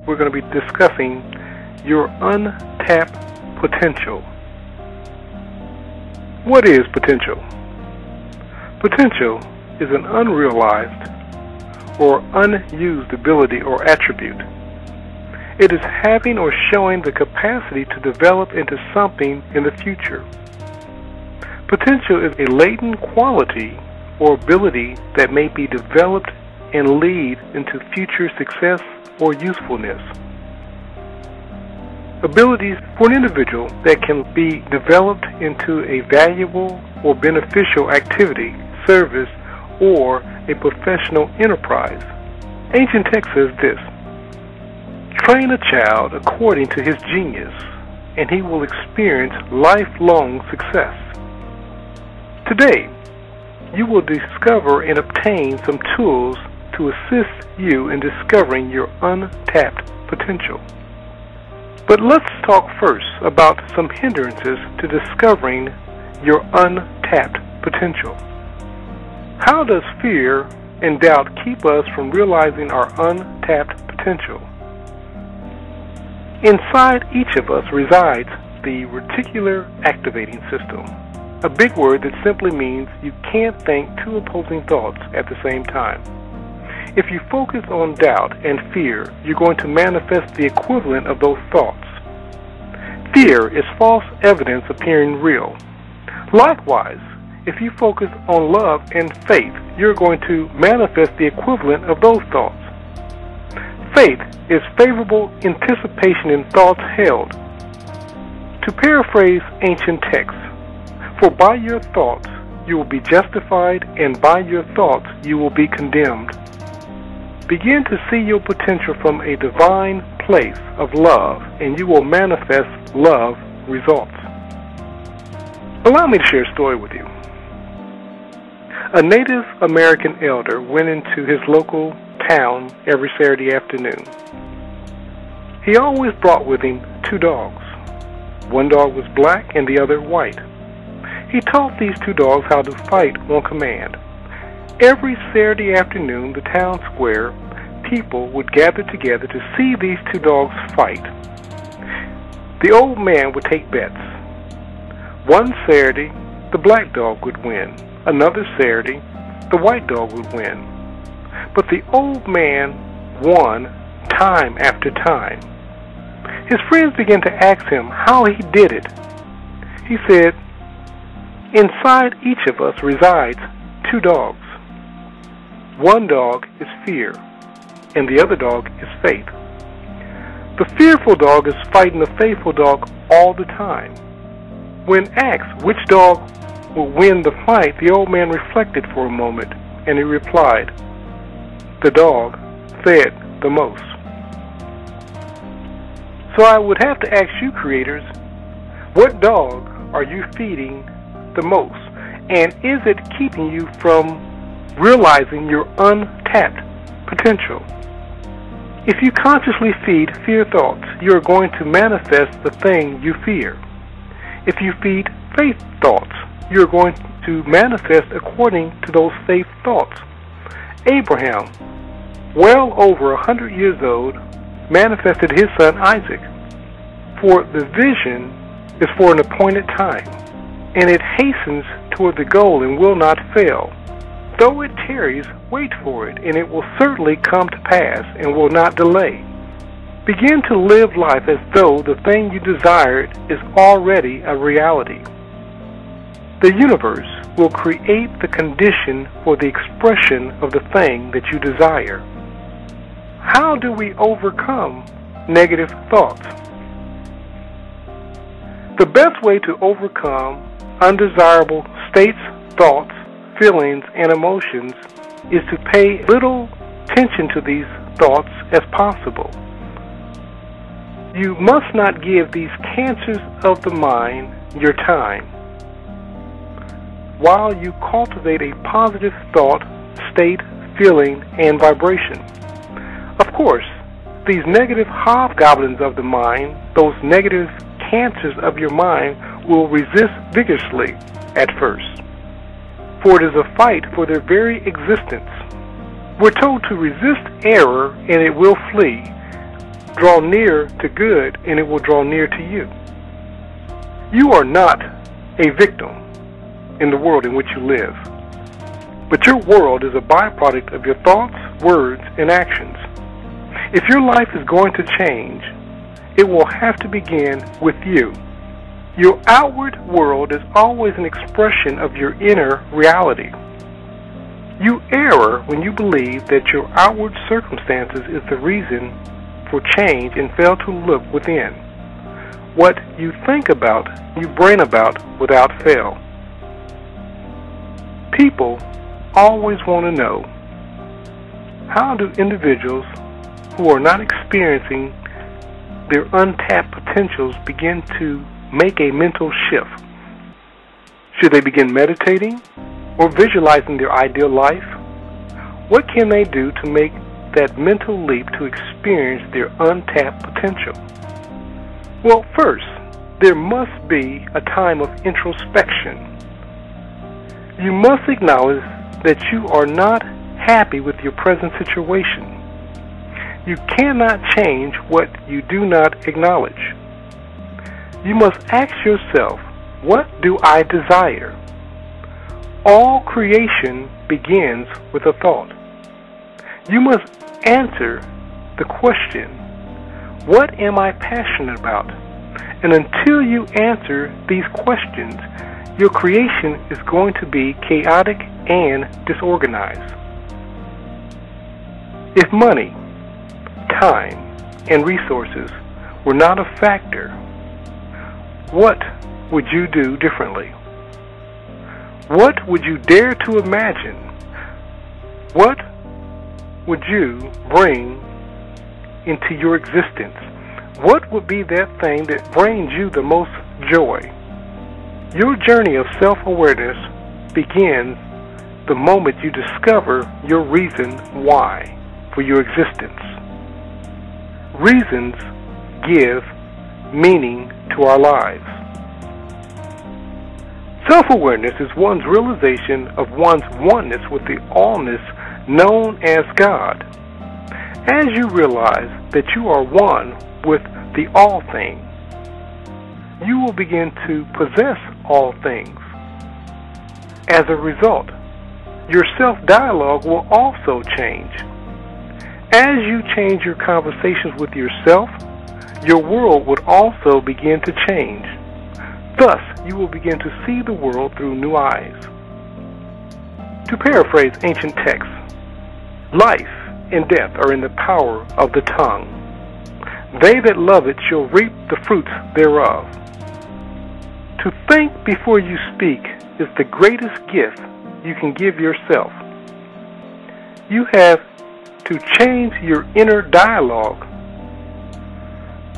we're going to be discussing your untapped potential. What is potential? Potential is an unrealized or unused ability or attribute. It is having or showing the capacity to develop into something in the future. Potential is a latent quality or ability that may be developed and lead into future success or usefulness. Abilities for an individual that can be developed into a valuable or beneficial activity, service, or a professional enterprise. Ancient text says this: train a child according to his genius, and he will experience lifelong success. Today, you will discover and obtain some tools to assist you in discovering your untapped potential. But let's talk first about some hindrances to discovering your untapped potential. How does fear and doubt keep us from realizing our untapped potential? Inside each of us resides the reticular activating system, a big word that simply means you can't think two opposing thoughts at the same time. If you focus on doubt and fear, you're going to manifest the equivalent of those thoughts. Fear is false evidence appearing real. Likewise, if you focus on love and faith, you're going to manifest the equivalent of those thoughts. Faith is favorable anticipation in thoughts held. To paraphrase ancient texts, for by your thoughts you will be justified, and by your thoughts you will be condemned. Begin to see your potential from a divine place of love, and you will manifest love results. Allow me to share a story with you. A Native American elder went into his local town every Saturday afternoon. He always brought with him two dogs. One dog was black and the other white. He taught these two dogs how to fight on command. Every Saturday afternoon, the town square, people would gather together to see these two dogs fight. The old man would take bets. One Saturday, the black dog would win. Another Saturday, the white dog would win. But the old man won time after time. His friends began to ask him how he did it. He said, inside each of us resides two dogs. One dog is fear, and the other dog is faith. The fearful dog is fighting the faithful dog all the time. When asked which dog would win the fight, the old man reflected for a moment, and he replied, the dog fed the most. So I would have to ask you, creators, what dog are you feeding the most? And is it keeping you from realizing your untapped potential? If you consciously feed fear thoughts, you are going to manifest the thing you fear. If you feed faith thoughts, you are going to manifest according to those faith thoughts. Abraham, well over 100 years old, manifested his son Isaac. For the vision is for an appointed time, and it hastens toward the goal and will not fail. Though it tarries, wait for it, and it will certainly come to pass and will not delay. Begin to live life as though the thing you desired is already a reality. The universe will create the condition for the expression of the thing that you desire. How do we overcome negative thoughts? The best way to overcome undesirable states, thoughts, feelings, and emotions is to pay little attention to these thoughts as possible. You must not give these cancers of the mind your time. While you cultivate a positive thought, state, feeling, and vibration. Of course, these negative hobgoblins of the mind, those negative cancers of your mind, will resist vigorously at first. For it is a fight for their very existence. We're told to resist error and it will flee. Draw near to good, and it will draw near to you. You are not a victim in the world in which you live, but your world is a byproduct of your thoughts, words, and actions. If your life is going to change, it will have to begin with you. Your outward world is always an expression of your inner reality. You err when you believe that your outward circumstances is the reason for change and fail to look within. What you think about, you brain about without fail. People always want to know, how do individuals who are not experiencing their untapped potentials begin to make a mental shift? Should they begin meditating or visualizing their ideal life? What can they do to make that mental leap to experience their untapped potential? Well, first, there must be a time of introspection. You must acknowledge that you are not happy with your present situation. You cannot change what you do not acknowledge. You must ask yourself, what do I desire? All creation begins with a thought. You must answer the question, what am I passionate about? And until you answer these questions, your creation is going to be chaotic and disorganized. If money, time, and resources were not a factor, what would you do differently? What would you dare to imagine? What would you bring into your existence? What would be that thing that brings you the most joy? Your journey of self-awareness begins the moment you discover your reason why for your existence. Reasons give meaning to our lives. Self-awareness is one's realization of one's oneness with the allness known as God. As you realize that you are one with the all thing, you will begin to possess all things. As a result, your self-dialogue will also change. As you change your conversations with yourself, your world would also begin to change. Thus, you will begin to see the world through new eyes. To paraphrase ancient texts, life and death are in the power of the tongue. They that love it shall reap the fruits thereof. To think before you speak is the greatest gift you can give yourself. You have to change your inner dialogue.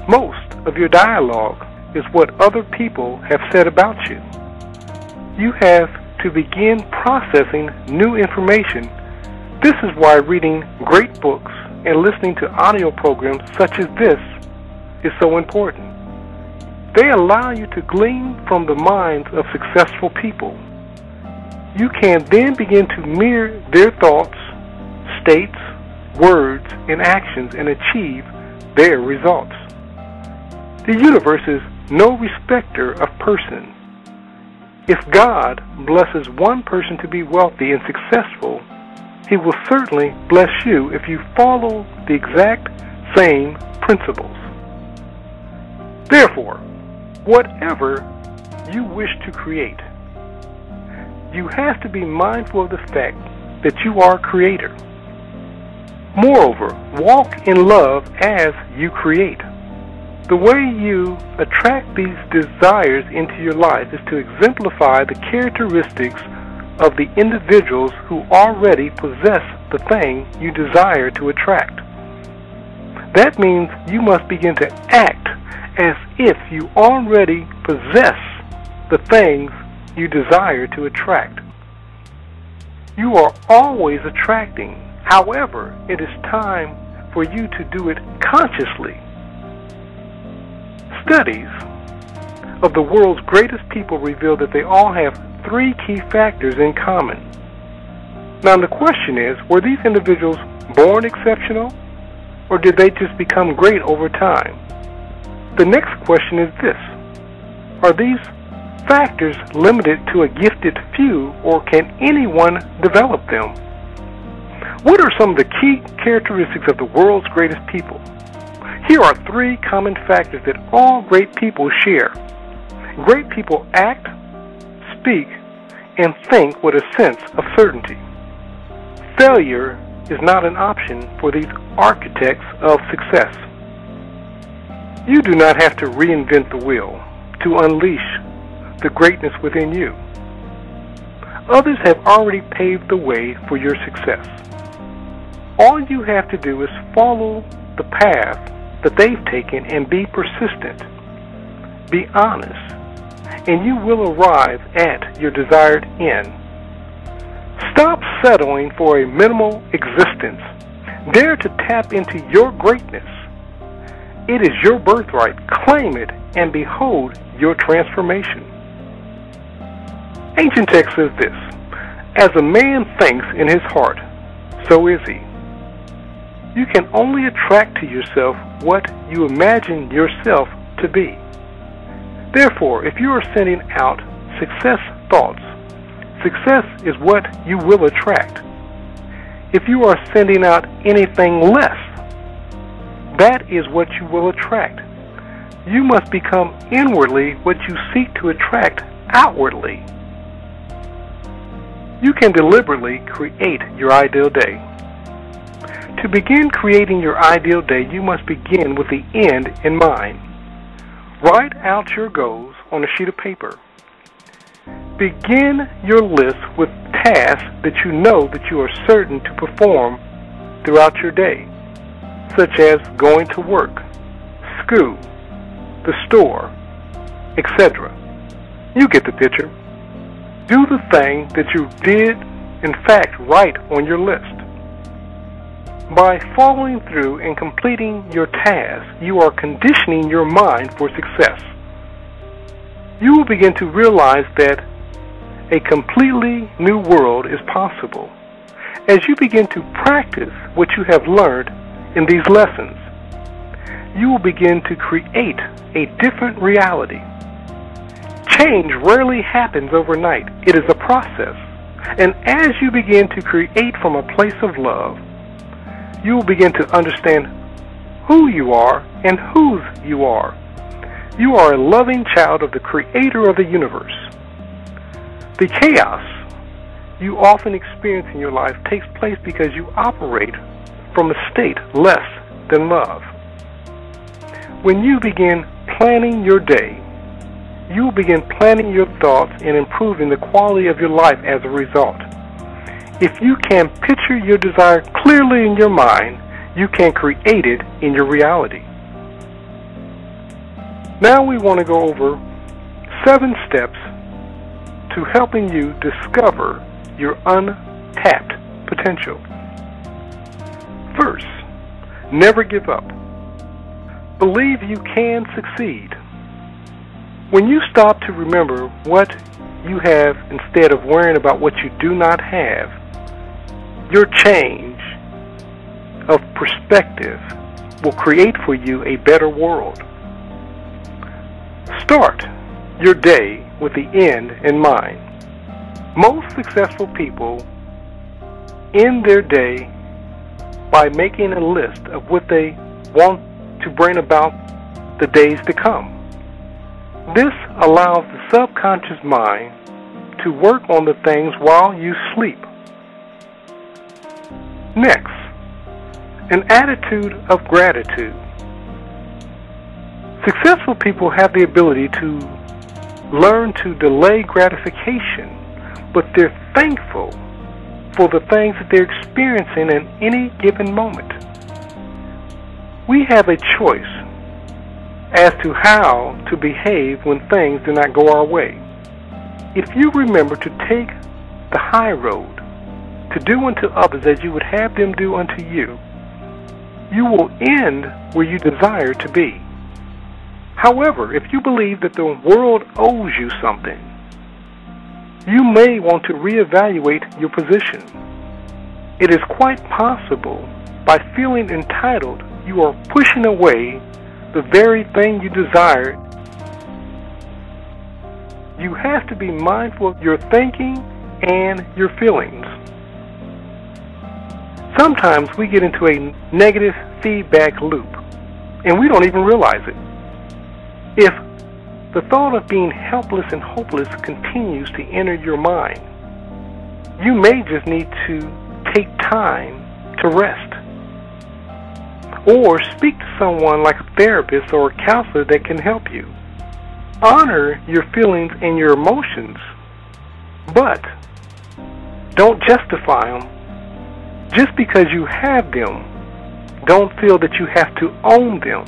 Most of your dialogue is what other people have said about you. You have to begin processing new information. This is why reading great books and listening to audio programs such as this is so important. They allow you to glean from the minds of successful people. You can then begin to mirror their thoughts, states, words, and actions and achieve their results. The universe is no respecter of person. If God blesses one person to be wealthy and successful, He will certainly bless you if you follow the exact same principles. Therefore, whatever you wish to create, you have to be mindful of the fact that you are creator. Moreover, walk in love as you create. The way you attract these desires into your life is to exemplify the characteristics of the individuals who already possess the thing you desire to attract. That means you must begin to act as if you already possess the things you desire to attract. You are always attracting. However, it is time for you to do it consciously. Studies of the world's greatest people reveal that they all have three key factors in common. Now the question is, were these individuals born exceptional? or did they just become great over time? The next question is this: are these factors limited to a gifted few, or can anyone develop them? What are some of the key characteristics of the world's greatest people? Here are 3 common factors that all great people share. Great people act, speak, and think with a sense of certainty. Failure is not an option for these architects of success. You do not have to reinvent the wheel to unleash the greatness within you. Others have already paved the way for your success. All you have to do is follow the path that they've taken and be persistent. Be honest, and you will arrive at your desired end. Stop settling for a minimal existence. Dare to tap into your greatness. It is your birthright. Claim it and behold your transformation. Ancient text says this: as a man thinks in his heart, so is he. You can only attract to yourself what you imagine yourself to be. Therefore, if you are sending out success thoughts, success is what you will attract. If you are sending out anything less, that is what you will attract. You must become inwardly what you seek to attract outwardly. You can deliberately create your ideal day. To begin creating your ideal day, you must begin with the end in mind. Write out your goals on a sheet of paper. Begin your list with tasks that you know that you are certain to perform throughout your day, such as going to work, school, the store, etc. You get the picture. Do the thing that you did, in fact, write on your list. By following through and completing your task, you are conditioning your mind for success. You will begin to realize that a completely new world is possible as you begin to practice what you have learned in these lessons. You will begin to create a different reality. Change rarely happens overnight. It is a process. And as you begin to create from a place of love, you will begin to understand who you are and whose you are. You are a loving child of the Creator of the universe. The chaos you often experience in your life takes place because you operate from a state less than love. When you begin planning your day, you will begin planning your thoughts and improving the quality of your life as a result. If you can picture your desire clearly in your mind, you can create it in your reality. Now we want to go over 7 steps to helping you discover your untapped potential. First, never give up. Believe you can succeed. When you stop to remember what you have instead of worrying about what you do not have, your change of perspective will create for you a better world. Start your day with the end in mind. Most successful people end their day by making a list of what they want to bring about the days to come. This allows the subconscious mind to work on the things while you sleep. Next, an attitude of gratitude. Successful people have the ability to learn to delay gratification, but they're thankful for the things that they're experiencing in any given moment. We have a choice as to how to behave when things do not go our way. If you remember to take the high road, to do unto others as you would have them do unto you, you will end where you desire to be. However, if you believe that the world owes you something, you may want to reevaluate your position. It is quite possible, by feeling entitled you are pushing away the very thing you desire. You have to be mindful of your thinking and your feelings. Sometimes we get into a negative feedback loop, and we don't even realize it. If the thought of being helpless and hopeless continues to enter your mind, you may just need to take time to rest. Or speak to someone like a therapist or a counselor that can help you. Honor your feelings and your emotions, but don't justify them. Just because you have them, don't feel that you have to own them.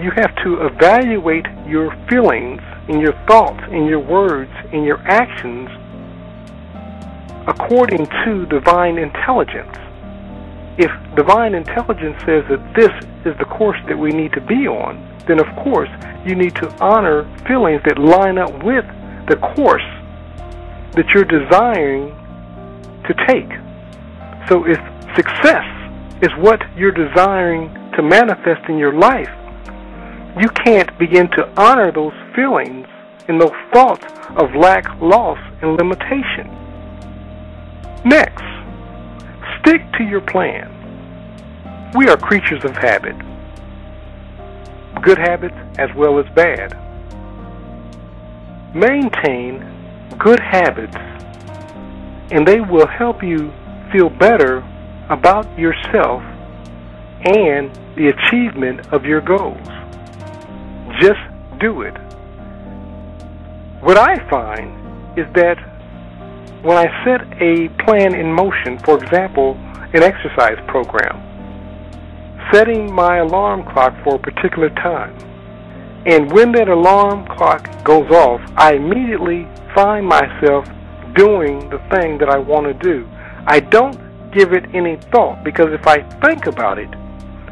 You have to evaluate your feelings and your thoughts and your words and your actions according to divine intelligence. If divine intelligence says that this is the course that we need to be on, then of course you need to honor feelings that line up with the course that you're desiring to take. So if success is what you're desiring to manifest in your life, you can't begin to honor those feelings and those thoughts of lack, loss, and limitation. Next, stick to your plan. We are creatures of habit, good habits as well as bad. Maintain good habits, and they will help you feel better about yourself and the achievement of your goals. Just do it. What I find is that when I set a plan in motion, for example, an exercise program, setting my alarm clock for a particular time, and when that alarm clock goes off, I immediately find myself doing the thing that I want to do. I don't give it any thought, because if I think about it,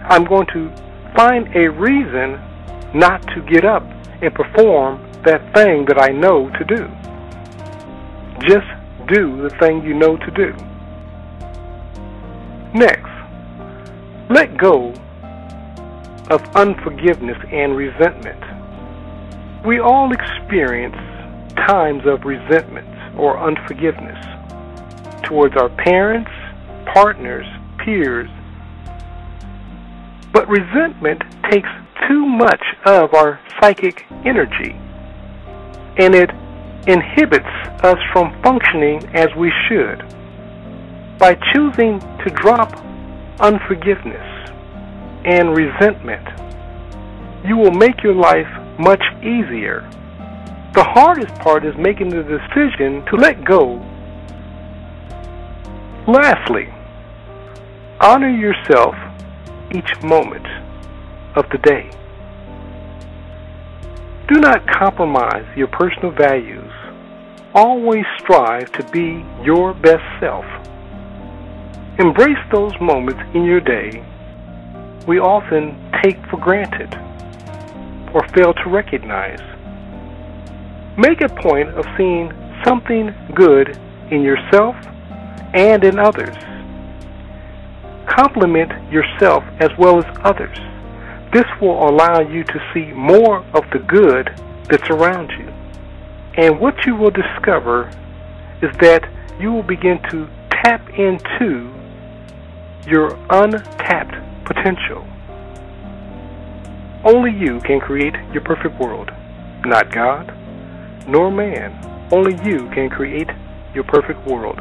I'm going to find a reason not to get up and perform that thing that I know to do. Just do the thing you know to do. Next, let go of unforgiveness and resentment. We all experience times of resentment or unforgiveness towards our parents, partners, peers. But resentment takes too much of our psychic energy, and it inhibits us from functioning as we should. By choosing to drop unforgiveness and resentment, you will make your life much easier. The hardest part is making the decision to let go. Lastly, honor yourself each moment of the day. Do not compromise your personal values. Always strive to be your best self. Embrace those moments in your day we often take for granted or fail to recognize. Make a point of seeing something good in yourself and in others. Compliment yourself as well as others. This will allow you to see more of the good that's around you. And what you will discover is that you will begin to tap into your untapped potential. Only you can create your perfect world, not God, nor man. Only you can create your perfect world.